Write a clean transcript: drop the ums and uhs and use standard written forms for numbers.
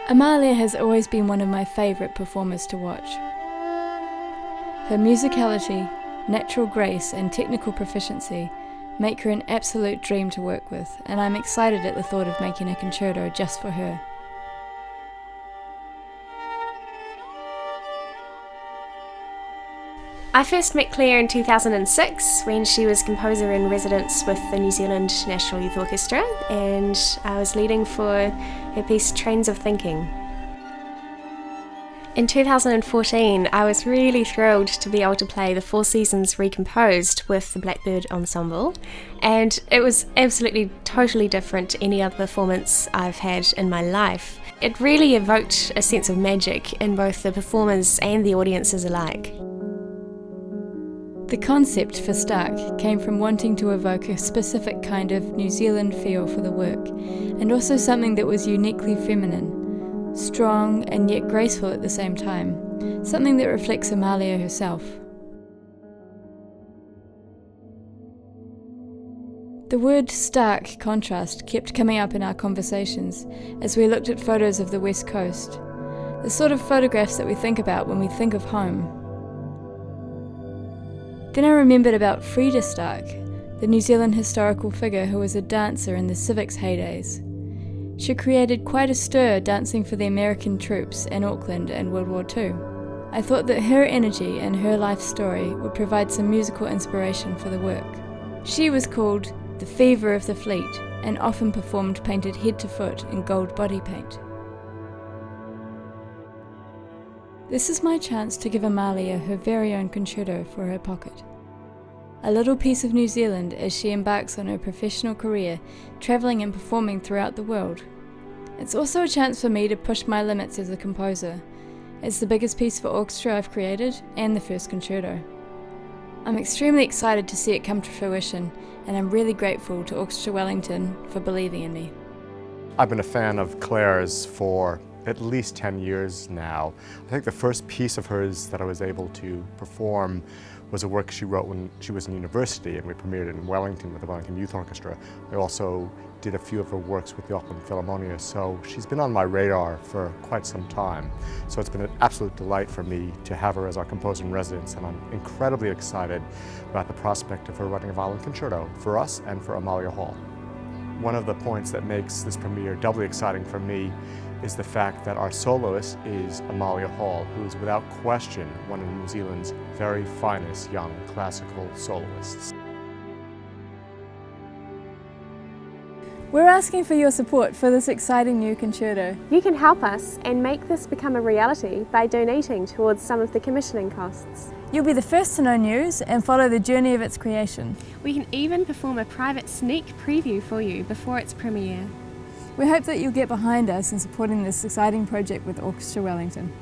Amalia has always been one of my favourite performers to watch. Her musicality, natural grace and technical proficiency make her an absolute dream to work with, and I'm excited at the thought of making a concerto just for her. I first met Claire in 2006 when she was composer in residence with the New Zealand National Youth Orchestra, and I was leading for her piece Trains of Thinking. In 2014, I was really thrilled to be able to play the Four Seasons Recomposed with the Blackbird Ensemble, and it was absolutely totally different to any other performance I've had in my life. It really evoked a sense of magic in both the performers and the audiences alike. The concept for Stark came from wanting to evoke a specific kind of New Zealand feel for the work, and also something that was uniquely feminine, strong and yet graceful at the same time, something that reflects Amalia herself. The word stark contrast kept coming up in our conversations as we looked at photos of the West Coast, the sort of photographs that we think about when we think of home. Then I remembered about Frida Stark, the New Zealand historical figure who was a dancer in the civics heydays. She created quite a stir dancing for the American troops in Auckland in World War II. I thought that her energy and her life story would provide some musical inspiration for the work. She was called the Fever of the Fleet and often performed painted head to foot in gold body paint. This is my chance to give Amalia her very own concerto for her pocket. A little piece of New Zealand as she embarks on her professional career, travelling and performing throughout the world. It's also a chance for me to push my limits as a composer. It's the biggest piece for orchestra I've created and the first concerto. I'm extremely excited to see it come to fruition, and I'm really grateful to Orchestra Wellington for believing in me. I've been a fan of Claire's for at least 10 years now. I think the first piece of hers that I was able to perform was a work she wrote when she was in university, and we premiered it in Wellington with the Wellington Youth Orchestra. I also did a few of her works with the Auckland Philharmonia, so she's been on my radar for quite some time. So it's been an absolute delight for me to have her as our composer in residence, and I'm incredibly excited about the prospect of her writing a violin concerto for us and for Amalia Hall. One of the points that makes this premiere doubly exciting for me is the fact that our soloist is Amalia Hall, who is without question one of New Zealand's very finest young classical soloists. We're asking for your support for this exciting new concerto. You can help us and make this become a reality by donating towards some of the commissioning costs. You'll be the first to know news and follow the journey of its creation. We can even perform a private sneak preview for you before its premiere. We hope that you'll get behind us in supporting this exciting project with Orchestra Wellington.